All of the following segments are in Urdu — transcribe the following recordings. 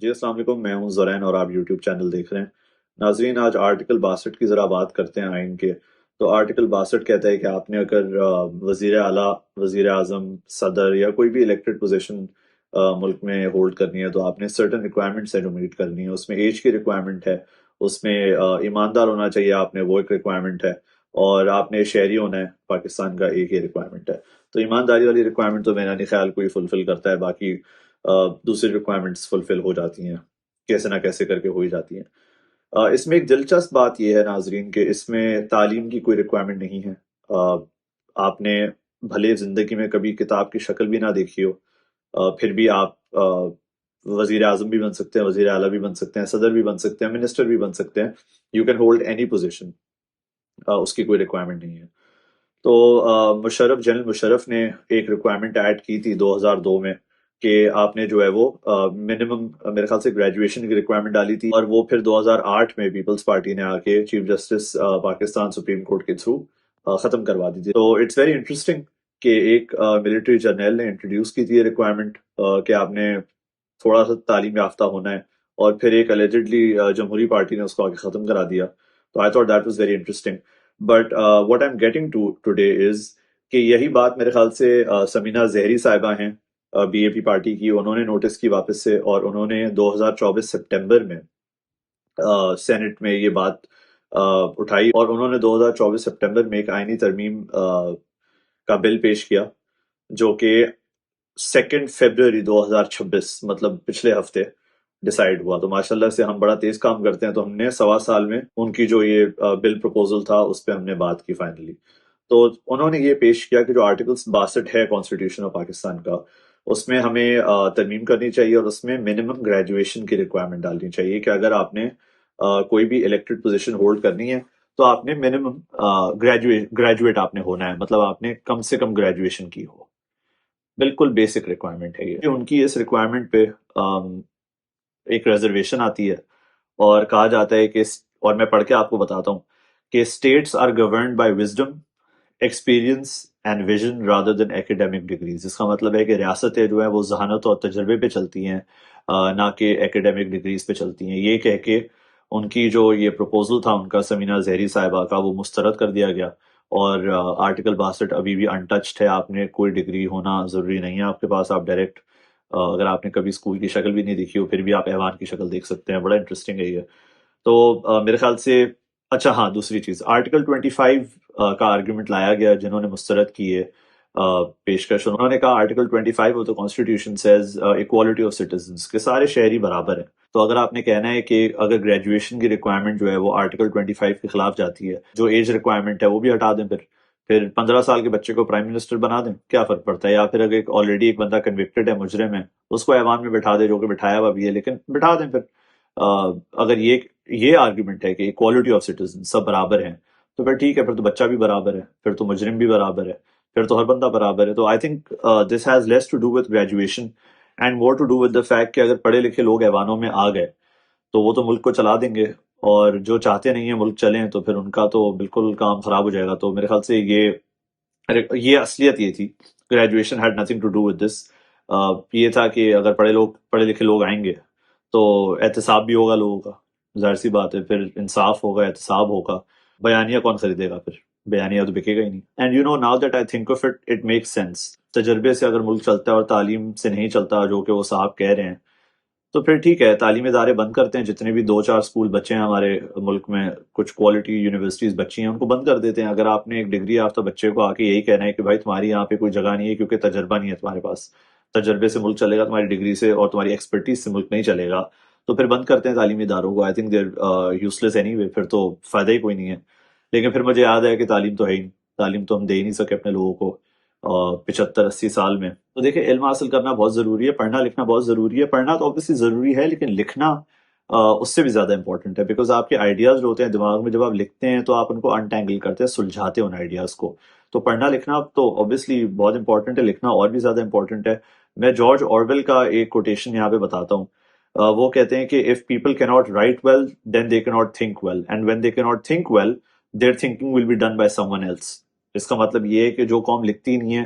جی السلام علیکم، میں ہوں زرین اور آپ یوٹیوب چینل دیکھ رہے ہیں۔ ناظرین، آج آرٹیکل 62 کی ذرا بات کرتے ہیں آئین کے۔ تو آرٹیکل 62 کہتا ہے کہ آپ نے اگر وزیر اعلیٰ، وزیر اعظم، صدر یا کوئی بھی الیکٹڈ پوزیشن ملک میں ہولڈ کرنی ہے تو آپ نے سرٹن ریکوائرمنٹس ہے جو میٹ کرنی ہے۔ اس میں ایج کی ریکوائرمنٹ ہے، اس میں ایماندار ہونا چاہیے آپ نے، وہ ایک ریکوائرمنٹ ہے، اور آپ نے شہری ہونا ہے پاکستان کا، ایک ہی ریکوائرمنٹ ہے۔ تو ایمانداری والی ریکوائرمنٹ تو میرا نہیں خیال کوئی فلفل کرتا ہے، باقی دوسری ریکوائرمنٹس فلفل ہو جاتی ہیں، کیسے نہ کیسے کر کے ہو ہی جاتی ہیں۔ اس میں ایک دلچسپ بات یہ ہے ناظرین کہ اس میں تعلیم کی کوئی ریکوائرمنٹ نہیں ہے۔ آپ نے بھلے زندگی میں کبھی کتاب کی شکل بھی نہ دیکھی ہو، پھر بھی آپ وزیر اعظم بھی بن سکتے ہیں، وزیر اعلیٰ بھی بن سکتے ہیں، صدر بھی بن سکتے ہیں، منسٹر بھی بن سکتے ہیں۔ You can hold any position, اس کی کوئی ریکوائرمنٹ نہیں ہے۔ تو جنرل مشرف نے ایک ریکوائرمنٹ ایڈ کی تھی 2002 میں کہ آپ نے جو ہے وہ منیمم میرے خیال سے گریجویشن کی ریکوائرمنٹ ڈالی تھی، اور وہ پھر 2008 میں پیپلز پارٹی نے آ کے chief justice Pakistan supreme court کے تھرو ختم کروا دی تھی۔ تو اٹس ویری انٹرسٹنگ کہ ایک ملٹری جرنیل نے انٹروڈیوس کی تھی یہ ریکوائرمنٹ کہ آپ نے تھوڑا سا تعلیم یافتہ ہونا ہے، اور پھر ایک الیجڈلی جمہوری پارٹی نے اس کو آگے ختم کرا دیا۔ تو I thought that was very interesting. But what I am getting today is کہ یہی بات میرے خیال سے سمینہ زہری صاحبہ ہیں بی اے پی پارٹی کی، انہوں نے نوٹس کی واپس سے، اور انہوں نے 2024 سپٹمبر میں سینٹ میں یہ بات اٹھائی، اور انہوں نے 2024 سپٹمبر میں ایک آئینی ترمیم کا بل پیش کیا جو کہ 2 فروری 2026 مطلب پچھلے ہفتے ڈیسائیڈ ہوا۔ تو ماشاءاللہ سے ہم بڑا تیز کام کرتے ہیں، تو ہم نے 1.25 سال میں ان کی جو یہ بل پروپوزل تھا اس پہ ہم نے بات کی فائنلی۔ تو انہوں نے یہ پیش کیا کہ جو آرٹیکل 62 ہے کانسٹیٹیوشن آف پاکستان کا، اس میں ہمیں ترمیم کرنی چاہیے، اور اس میں منیمم گریجویشن کی ریکوائرمنٹ ڈالنی چاہیے کہ اگر آپ نے کوئی بھی الیکٹڈ پوزیشن ہولڈ کرنی ہے تو آپ نے منیمم گریجویٹ آپ نے ہونا ہے، مطلب آپ نے کم سے کم گریجویشن کی ہو۔ بالکل بیسک ریکوائرمنٹ ہے یہ۔ ان کی اس ریکوائرمنٹ پہ ایک ریزرویشن آتی ہے، اور کہا جاتا ہے کہ، اور میں پڑھ کے آپ کو بتاتا ہوں کہ states are governed by wisdom, experience and vision rather than academic degrees. اس کا مطلب ہے کہ ریاستیں جو ہیں وہ ذہانت اور تجربے پہ چلتی ہیں، نہ کہ ایکیڈیمک ڈگریز پہ چلتی ہیں۔ یہ کہہ کے ان کی جو یہ پروپوزل تھا ان کا سمینہ زہری صاحبہ کا، وہ مسترد کر دیا گیا، اور آرٹیکل 62 ابھی بھی انٹچڈ ہے۔ آپ نے کوئی ڈگری ہونا ضروری نہیں ہے آپ کے پاس، آپ ڈائریکٹ اگر آپ نے کبھی اسکول کی شکل بھی نہیں دیکھی ہو پھر بھی آپ ایوان کی شکل دیکھ سکتے ہیں۔ بڑا انٹرسٹنگ ہے یہ۔ تو میرے خیال سے اچھا ہاں، دوسری چیز آرٹیکل 25 کا آرگیومنٹ لایا گیا جنہوں نے مسترد کی ہے پیشکش۔ انہوں نے کہا article 25 of the constitution says equality of citizens, کہ سارے شہری برابر ہیں۔ تو اگر آپ نے کہنا ہے کہ اگر گریجویشن کی ریکوائرمنٹ جو ہے وہ آرٹیکل 25 کے خلاف جاتی ہے، جو ایج ریکوائرمنٹ ہے وہ بھی ہٹا دیں، پھر 15 سال کے بچے کو پرائم منسٹر بنا دیں، کیا فرق پڑتا ہے؟ یا پھر اگر آلریڈی ایک بندہ کنوکٹڈ ہے، مجرم ہے، اس کو ایوان میں بٹھا دے، جو کہ بٹھایا ہوا بھی ہے، لیکن بٹھا دیں پھر۔ اگر یہ آرگیومنٹ ہے کہ ایکوالٹی آف سٹیزن، سب برابر ہیں، تو پھر ٹھیک ہے، پھر تو بچہ بھی برابر ہے، پھر تو مجرم بھی برابر ہے، پھر تو ہر بندہ برابر ہے۔ تو I think this has less to do with graduation and more to do with the fact کہ اگر پڑھے لکھے لوگ ایوانوں میں آ گئے تو وہ تو ملک کو چلا دیں گے، اور جو چاہتے نہیں ہیں ملک چلیں تو پھر ان کا تو بالکل کام خراب ہو جائے گا۔ تو میرے خیال سے یہ اصلیت یہ تھی۔ Graduation had nothing to do with this. یہ تھا کہ اگر پڑھے لکھے لوگ آئیں گے تو احتساب بھی ہوگا لوگوں کا، ظاہر سی بات ہے، پھر انصاف ہوگا، احتساب ہوگا۔ بیانیہ کون خریدے گا؟ پھر بیانیہ تو بکے گا ہی نہیں۔ And you know now that I think of it, it make sense. تجربے سے اگر ملک چلتا ہے اور تعلیم سے نہیں چلتا، جو کہ وہ صاحب کہہ رہے ہیں، تو پھر ٹھیک ہے، تعلیمی ادارے بند کرتے ہیں، جتنے بھی 2-4 اسکول بچے ہیں ہمارے ملک میں، کچھ کوالٹی یونیورسٹیز بچی ہیں، ان کو بند کر دیتے ہیں۔ اگر آپ نے ایک ڈگری یافتہ بچے کو آ کے یہی کہنا ہے کہ بھائی تمہاری یہاں پہ کوئی جگہ نہیں ہے کیونکہ تجربہ نہیں ہے تمہارے پاس، تجربے سے ملک چلے گا، تمہاری ڈگری سے اور تمہاری ایکسپرٹیز سے ملک نہیں چلے گا، تو پھر بند کرتے ہیں تعلیمی اداروں کو۔ I think there useless any way, پھر تو فائدہ ہی کوئی نہیں ہے۔ لیکن پھر مجھے یاد ہے کہ تعلیم تو ہے ہی نہیں، تعلیم تو ہم دے ہی نہیں سکے اپنے لوگوں کو 75-80 سال میں۔ تو دیکھیں، علم حاصل کرنا بہت ضروری ہے، پڑھنا لکھنا بہت ضروری ہے۔ پڑھنا تو obviously ضروری ہے، لیکن لکھنا اس سے بھی زیادہ امپورٹنٹ ہے، بیکاز آپ کے آئیڈیاز جو ہوتے ہیں دماغ میں، جب آپ لکھتے ہیں تو آپ ان کو انٹینگل کرتے ہیں، سلجھاتے ہیں ان آئیڈیاز کو۔ تو پڑھنا لکھنا تو obviously بہت امپورٹنٹ ہے، لکھنا اور بھی زیادہ امپورٹنٹ ہے۔ میں جارج آرویل کا ایک کوٹیشن یہاں پہ بتاتا ہوں۔ وہ کہتے ہیں کہ if people cannot write well, then they cannot think well, and when they cannot think well, their thinking will be done by someone else۔ اس کا مطلب یہ ہے کہ جو قوم لکھتی نہیں ہے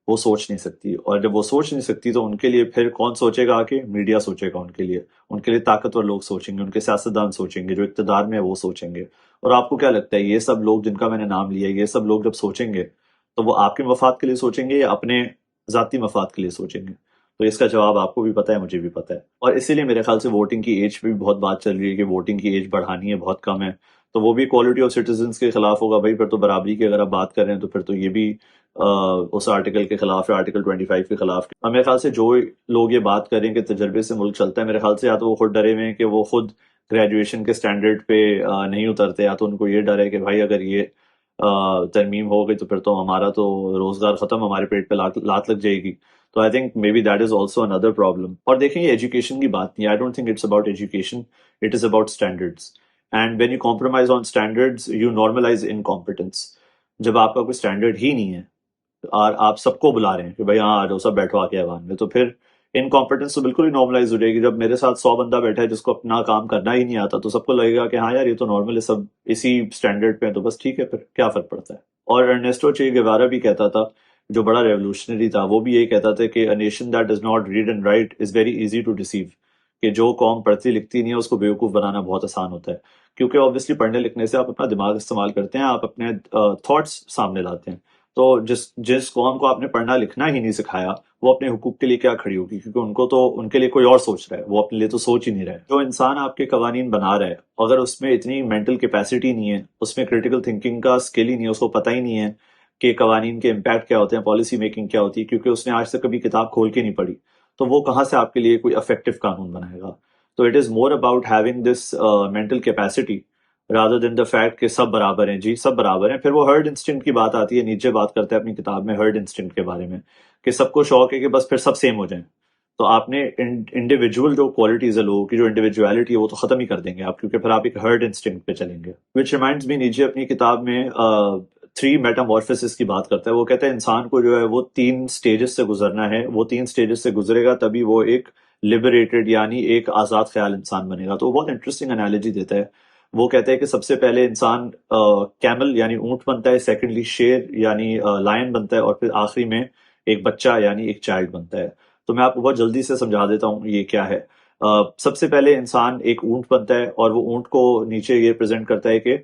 وہ سوچ نہیں سکتی، اور جب وہ سوچ نہیں سکتی تو ان کے لیے پھر کون سوچے گا؟ کہ میڈیا سوچے گا ان کے لیے طاقتور لوگ سوچیں گے، ان کے سیاستدان سوچیں گے، جو اقتدار میں ہے وہ سوچیں گے۔ اور آپ کو کیا لگتا ہے یہ سب لوگ جن کا میں نے نام لیا، یہ سب لوگ جب سوچیں گے تو وہ آپ کے مفاد کے لیے سوچیں گے یا اپنے ذاتی مفاد کے لیے سوچیں گے؟ تو اس کا جواب آپ کو بھی پتہ ہے، مجھے بھی پتہ ہے، اور اسی لیے میرے خیال سے ووٹنگ کی ایج پہ بھی بہت بات چل رہی ہے کہ ووٹنگ کی ایج بڑھانی ہے، بہت کم ہے، تو وہ بھی کوالٹی آف سٹیزنس کے خلاف ہوگا بھائی۔ پھر تو برابری کی اگر آپ بات کر رہے ہیں تو پھر تو یہ بھی اس آرٹیکل کے خلاف ہے، آرٹیکل 25 کے خلاف۔ اور میرے خیال سے جو لوگ یہ بات کریں کہ تجربے سے ملک چلتا ہے، میرے خیال سے یا تو وہ خود ڈرے ہوئے ہیں کہ وہ خود گریجویشن کے سٹینڈرڈ پہ نہیں اترتے، یا تو ان کو یہ ڈر ہے کہ بھائی اگر یہ ترمیم ہو گئی تو پھر تو ہمارا تو روزگار ختم، ہمارے پیٹ پہ لات لگ جائے گی۔ تو I think maybe that is also اندر پرابلم۔ اور دیکھیں یہ ایجوکیشن کی بات نہیں ہے، I don't think it's about education, it is about standards, and when you compromise on standards you normalize incompetence. جب آپ کا کوئی اسٹینڈرڈ ہی نہیں ہے اور آپ سب کو بلا رہے ہیں کہ بھائی ہاں آ جاؤ سب بیٹھو آ کے ایوان میں، تو پھر انکمپیٹنس تو بالکل ہی نارملائز ہو جائے گی۔ جب میرے ساتھ 100 بندہ بیٹھا ہے جس کو اپنا کام کرنا ہی نہیں آتا تو سب کو لگے گا کہ ہاں یار یہ تو نارمل ہے، سب اسی اسٹینڈرڈ پہ ہیں، تو بس ٹھیک ہے، پھر کیا فرق پڑتا ہے۔ اور ارنیسٹو چے گیوارا بھی کہتا تھا، جو بڑا ریولوشنری تھا، وہ بھی یہی کہتا تھا کہ a nation that does not read and write is very easy to deceive، کہ جو قوم پڑھتی لکھتی نہیں ہے اس کو بیوقوف بنانا بہت آسان ہوتا ہے، کیونکہ obviously پڑھنے لکھنے سے آپ اپنا دماغ استعمال کرتے ہیں، آپ اپنے تھاٹس سامنے لاتے ہیں۔ تو جس قوم کو آپ نے پڑھنا لکھنا ہی نہیں سکھایا وہ اپنے حقوق کے لیے کیا کھڑی ہوگی؟ کیونکہ ان کو تو ان کے لیے کوئی اور سوچ رہا ہے، وہ اپنے لیے تو سوچ ہی نہیں رہا ہے۔ جو انسان آپ کے قوانین بنا رہا ہے اگر اس میں اتنی مینٹل کیپیسٹی نہیں ہے، اس میں کریٹیکل تھنکنگ کا اسکل ہی نہیں ہے، اس کو پتہ ہی نہیں ہے کہ قوانین کے امپیکٹ کیا ہوتے ہیں، پالیسی میکنگ کیا ہوتی ہے، کیونکہ اس نے آج تک کبھی کتاب کھول کے نہیں پڑھی، تو وہ کہاں سے آپ کے لیے کوئی افیکٹو قانون بنائے گا؟ تو it is more about having this mental capacity rather than the fact کہ سب برابر ہیں۔ جی سب برابر ہیں، پھر وہ ہرڈ انسٹنکٹ کی بات آتی ہے، نیچے بات کرتا ہے اپنی کتاب میں ہرڈ انسٹنکٹ کے بارے میں کہ سب کو شوق ہے کہ بس پھر سب سیم ہو جائیں۔ تو آپ نے انڈیویجول جو کوالٹیز ہے لوگوں کی، جو انڈیویجویلٹی ہے، وہ تو ختم ہی کر دیں گے آپ، کیونکہ پھر آپ ایک ہرڈ انسٹنکٹ پہ چلیں گے۔ وچ ریمائنڈز می، نیچے اپنی کتاب میں 3 میٹامورفسس کی بات کرتا ہے۔ وہ کہتا ہے انسان کو جو ہے وہ 3 سٹیجز سے گزرنا ہے، وہ 3 سٹیجز سے گزرے گا تبھی وہ ایک لبریٹڈ یعنی ایک آزاد خیال انسان بنے گا۔ تو وہ بہت انٹرسٹنگ انالوجی دیتا ہے۔ وہ کہتے ہیں کہ سب سے پہلے انسان کیمل یعنی اونٹ بنتا ہے، سیکنڈلی شیر یعنی لائن بنتا ہے، اور پھر آخری میں ایک بچہ یعنی ایک چائلڈ بنتا ہے۔ تو میں آپ کو بہت جلدی سے سمجھا دیتا ہوں یہ کیا ہے۔ سب سے پہلے انسان ایک اونٹ بنتا ہے، اور وہ اونٹ کو نیچے یہ پریزنٹ کرتا ہے کہ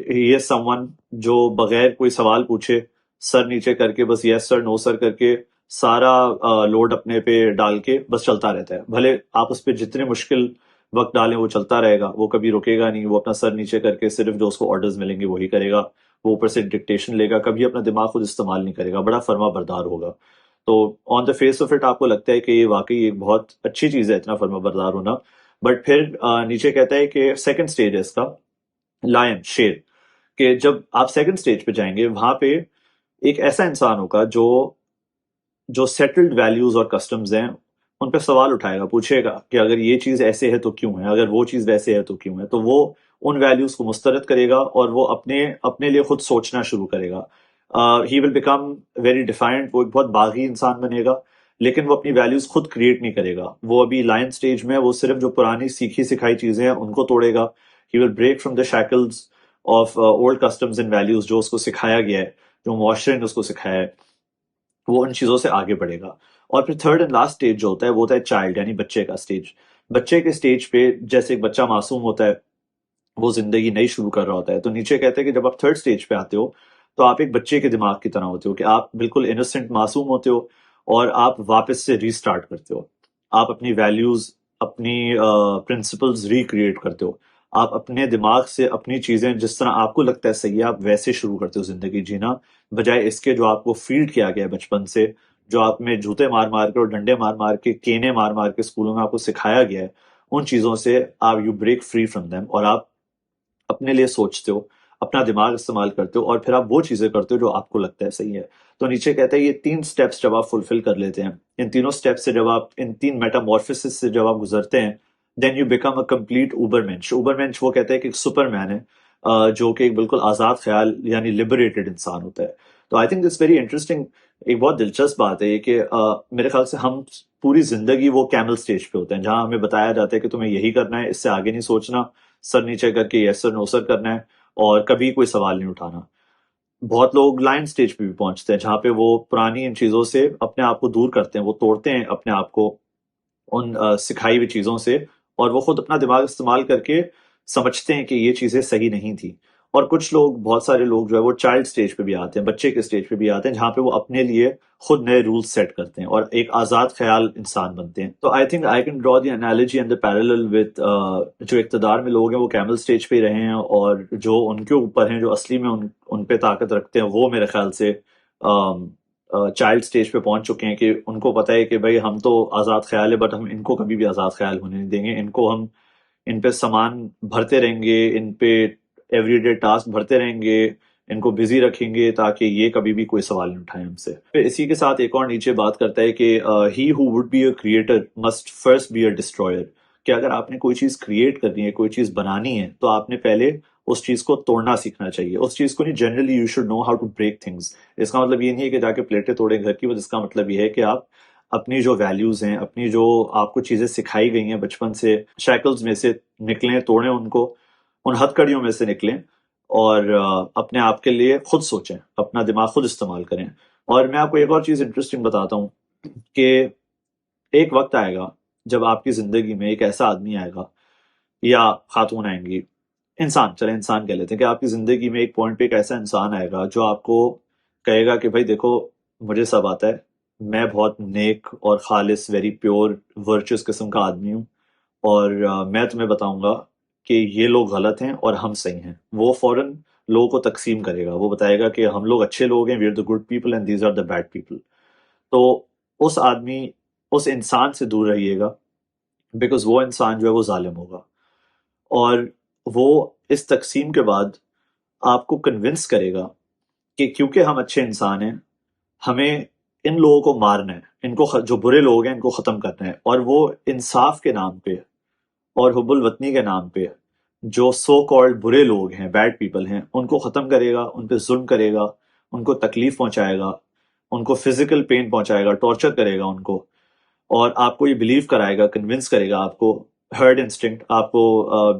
یہ سم ون جو بغیر کوئی سوال پوچھے سر نیچے کر کے بس یس سر نو سر کر کے سارا لوڈ اپنے پہ ڈال کے بس چلتا رہتا ہے، بھلے آپ اس پہ جتنے مشکل وقت ڈالیں وہ چلتا رہے گا، وہ کبھی رکے گا نہیں، وہ اپنا سر نیچے کر کے صرف جو اس کو آرڈرز ملیں گے وہی کرے گا، وہ اوپر سے ڈکٹیشن لے گا، کبھی اپنا دماغ خود استعمال نہیں کرے گا، بڑا فرما بردار ہوگا۔ تو آن دا فیس آف اٹ آپ کو لگتا ہے کہ یہ واقعی ایک بہت اچھی چیز ہے اتنا فرما بردار ہونا، بٹ پھر نیچے کہتا ہے کہ سیکنڈ سٹیج ہے اس کا، لائن شیر، کہ جب آپ سیکنڈ سٹیج پہ جائیں گے وہاں پہ ایک ایسا انسان ہوگا جو سیٹلڈ ویلیوز اور کسٹمز ہیں ان پہ سوال اٹھائے گا، پوچھے گا کہ اگر یہ چیز ایسے ہے تو کیوں ہے، اگر وہ چیز ویسے ہے تو کیوں ہے، تو وہ ان ویلیوز کو مسترد کرے گا اور وہ اپنے لیے خود سوچنا شروع کرے گا۔ He will become very defined, وہ ایک بہت باغی انسان بنے گا، لیکن وہ اپنی ویلیوز خود کریٹ نہیں کرے گا۔ وہ ابھی لائن سٹیج میں وہ صرف جو پرانی سیکھی سکھائی چیزیں ہیں ان کو توڑے گا۔ He will break from the shackles of old customs and values, جو اس کو سکھایا گیا ہے، جو معاشرے نے اس کو سکھایا ہے، وہ ان چیزوں سے آگے بڑھے گا۔ اور پھر تھرڈ اینڈ لاسٹ سٹیج جو ہوتا ہے وہ ہوتا ہے چائلڈ یعنی بچے کا سٹیج۔ بچے کے سٹیج پہ جیسے ایک بچہ معصوم ہوتا ہے، وہ زندگی نئی شروع کر رہا ہوتا ہے، تو نیچے کہتے ہیں کہ جب آپ تھرڈ سٹیج پہ آتے ہو تو آپ ایک بچے کے دماغ کی طرح ہوتے ہو، کہ آپ بالکل انوسنٹ معصوم ہوتے ہو اور آپ واپس سے ریسٹارٹ کرتے ہو، آپ اپنی ویلیوز اپنی پرنسپلز ریکریٹ کرتے ہو، آپ اپنے دماغ سے اپنی چیزیں جس طرح آپ کو لگتا ہے صحیح ہے آپ ویسے شروع کرتے ہو زندگی جینا، بجائے اس کے جو آپ کو فیڈ کیا گیا ہے بچپن سے، جو آپ میں جوتے مار مار کے اور ڈنڈے مار مار کے کینے مار مار کے اسکولوں میں آپ کو سکھایا گیا ہے، ان چیزوں سے آپ you break free from them, اور آپ اپنے لیے سوچتے ہو، اپنا دماغ استعمال کرتے ہو، اور پھر آپ وہ چیزیں کرتے ہو جو آپ کو لگتا ہے صحیح ہے۔ تو نیچے کہتا ہے یہ 3 سٹیپس جب آپ فلفل کر لیتے ہیں، ان تینوں سٹیپس سے جب آپ ان 3 میٹامورفسس سے جب آپ گزرتے ہیں، then you become a complete Ubermensch. Ubermensch وہ کہتے ہیں کہ ایک سپر مین ہے، جو کہ ایک بالکل آزاد خیال یعنی لبریٹڈ انسان ہوتا ہے۔ تو I think this very interesting, ایک بہت دلچسپ بات ہے یہ کہ میرے خیال سے ہم پوری زندگی وہ کیمل سٹیج پہ ہوتے ہیں جہاں ہمیں بتایا جاتا ہے کہ تمہیں یہی کرنا ہے، اس سے آگے نہیں سوچنا، سر نیچے کر کے یس سر نو سر کرنا ہے، اور کبھی کوئی سوال نہیں اٹھانا۔ بہت لوگ لائن سٹیج پہ بھی پہنچتے ہیں جہاں پہ وہ پرانی ان چیزوں سے اپنے آپ کو دور کرتے ہیں، وہ توڑتے ہیں اپنے آپ کو ان سکھائی ہوئی چیزوں سے، اور وہ خود اپنا دماغ استعمال کر کے سمجھتے ہیں کہ یہ چیزیں صحیح نہیں تھی۔ اور کچھ لوگ، بہت سارے لوگ جو ہے وہ چائلڈ سٹیج پہ بھی آتے ہیں، بچے کے سٹیج پہ بھی آتے ہیں، جہاں پہ وہ اپنے لیے خود نئے رولز سیٹ کرتے ہیں اور ایک آزاد خیال انسان بنتے ہیں۔ تو I think I can draw the analogy and the parallel with جو اقتدار میں لوگ ہیں وہ کیمل سٹیج پہ ہی رہے ہیں، اور جو ان کے اوپر ہیں، جو اصلی میں ان پہ طاقت رکھتے ہیں، وہ میرے خیال سے چائلڈ سٹیج پہ پہنچ چکے ہیں کہ ان کو پتہ ہے کہ بھائی ہم تو آزاد خیال ہے، بٹ ہم ان کو کبھی بھی آزاد خیال ہونے نہیں دیں گے، ان کو ہم ان پہ سامان بھرتے رہیں گے، ان پہ ایوری ڈے ٹاسک بھرتے رہیں گے، ان کو بزی رکھیں گے تاکہ یہ کبھی بھی کوئی سوال نہیں اٹھائیں ہم سے۔ پھر اسی کے ساتھ ایک اور نیچے بات کرتا ہے کہ he who would be a creator must first be a destroyer, کہ اگر آپ نے کوئی چیز کریٹ کرنی ہے، کوئی چیز بنانی ہے، تو آپ نے پہلے اس چیز کو توڑنا سیکھنا چاہیے۔ اس چیز کو نہیں، generally you should know how to break things. اس کا مطلب یہ نہیں ہے کہ جا کے پلیٹیں توڑیں گھر کی، بس اس کا مطلب یہ ہے کہ آپ اپنی جو ویلیوز ہیں، اپنی جو آپ کو چیزیں سکھائی گئی ہیں بچپن سے، شیکلز میں سے نکلیں، توڑیں ان کو، ان ہتھ کڑیوں میں سے نکلیں، اور اپنے آپ کے لیے خود سوچیں، اپنا دماغ خود استعمال کریں۔ اور میں آپ کو ایک اور چیز انٹرسٹنگ بتاتا ہوں کہ ایک وقت آئے گا جب آپ کی زندگی میں ایک ایسا آدمی آئے گا یا خاتون آئیں گی، انسان، چلے انسان کہہ لیتے ہیں، کہ آپ کی زندگی میں ایک پوائنٹ پہ ایک ایسا انسان آئے گا جو آپ کو کہے گا کہ بھائی دیکھو، مجھے سب آتا ہے، میں بہت نیک اور خالص، ویری پیور ورچوس قسم کا آدمی ہوں، اور میں تمہیں بتاؤں گا کہ یہ لوگ غلط ہیں اور ہم صحیح ہیں۔ وہ فوراً لوگوں کو تقسیم کرے گا، وہ بتائے گا کہ ہم لوگ اچھے لوگ ہیں، we are the good people and these are the bad people. تو اس آدمی، اس انسان سے دور رہیے گا، بیکاز وہ انسان جو ہے وہ ظالم ہوگا، اور وہ اس تقسیم کے بعد آپ کو کنونس کرے گا کہ کیونکہ ہم اچھے انسان ہیں، ہمیں ان لوگوں کو مارنا ہے، ان کو جو برے لوگ ہیں ان کو ختم کرنا ہے۔ اور وہ انصاف کے نام پہ اور حب الوطنی کے نام پہ جو سو کالڈ برے لوگ ہیں، بیڈ پیپل ہیں، ان کو ختم کرے گا، ان پہ ظلم کرے گا، ان کو تکلیف پہنچائے گا، ان کو فزیکل پین پہنچائے گا، ٹارچر کرے گا ان کو، اور آپ کو یہ بلیو کرائے گا، کنونس کرے گا آپ کو، ہرڈ انسٹنکٹ، آپ کو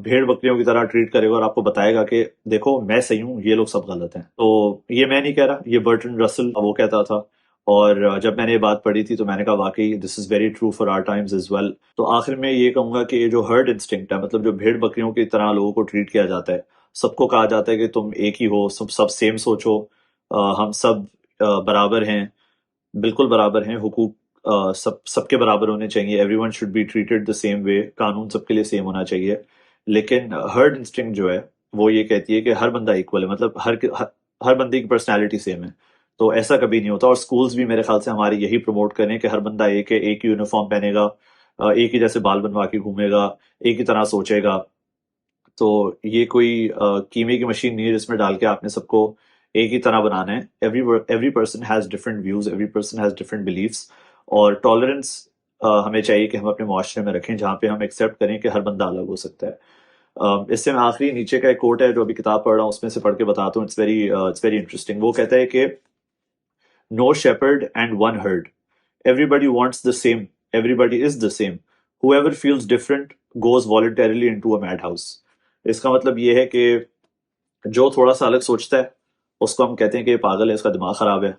بھیڑ بکریوں کی طرح ٹریٹ کرے گا، اور آپ کو بتائے گا کہ دیکھو میں صحیح ہوں، یہ لوگ سب غلط ہیں۔ تو یہ میں نہیں کہہ رہا، یہ برٹن رسل وہ کہتا تھا، اور جب میں نے یہ بات پڑھی تھی تو میں نے کہا واقعی this is very true for our times as well. تو آخر میں یہ کہوں گا کہ یہ جو ہرڈ انسٹنکٹ ہے، مطلب جو بھیڑ بکریوں کی طرح لوگوں کو ٹریٹ کیا جاتا ہے، سب کو کہا جاتا ہے کہ تم ایک ہی ہو، سب سیم سوچو، ہم سب برابر ہیں، بالکل برابر ہیں، حقوق سب کے برابر ہونے چاہیے، everyone should be treated the same way, قانون سب کے لیے سیم ہونا چاہیے۔ لیکن ہرڈ انسٹنکٹ جو ہے وہ یہ کہتی ہے کہ ہر بندہ ایکول ہے، مطلب ہر بندے کی پرسنالٹی سیم ہے۔ تو ایسا کبھی نہیں ہوتا، اور سکولز بھی میرے خیال سے ہماری یہی پروموٹ کریں کہ ہر بندہ ایک ہے، ایک ہی یونیفارم پہنے گا، ایک ہی جیسے بال بنوا کے گھومے گا، ایک ہی طرح سوچے گا۔ تو یہ کوئی کیمے کی مشین نہیں ہے جس میں ڈال کے آپ نے سب کو ایک ہی طرح بنانا ہے۔ Every person has different views, every person has different beliefs, اور ٹالرنس ہمیں چاہیے کہ ہم اپنے معاشرے میں رکھیں جہاں پہ ہم ایکسیپٹ کریں کہ ہر بندہ الگ ہو سکتا ہے۔ اس سے میں آخری نیچے کا ایک کوٹ ہے جو ابھی کتاب پڑھ رہا ہوں، اس میں سے پڑھ کے بتاتا ہوں، اٹس ویری انٹرسٹنگ۔ وہ کہتا ہے کہ no shepherd and one herd, everybody wants the same, everybody is the same, whoever feels different goes voluntarily into a madhouse. اس کا مطلب یہ ہے کہ جو تھوڑا سا الگ سوچتا ہے اس کو ہم کہتے ہیں کہ یہ پاگل ہے، اس کا دماغ خراب ہے۔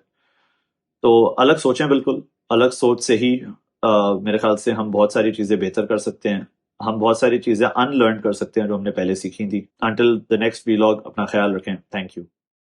تو الگ سوچیں، بالکل الگ سوچ سے ہی میرے خیال سے ہم بہت ساری چیزیں بہتر کر سکتے ہیں، ہم بہت ساری چیزیں ان لرن کر سکتے ہیں جو ہم نے پہلے سیکھی تھی۔ انٹل دا نیکسٹ ویلاگ، اپنا خیال رکھیں، تھینک یو۔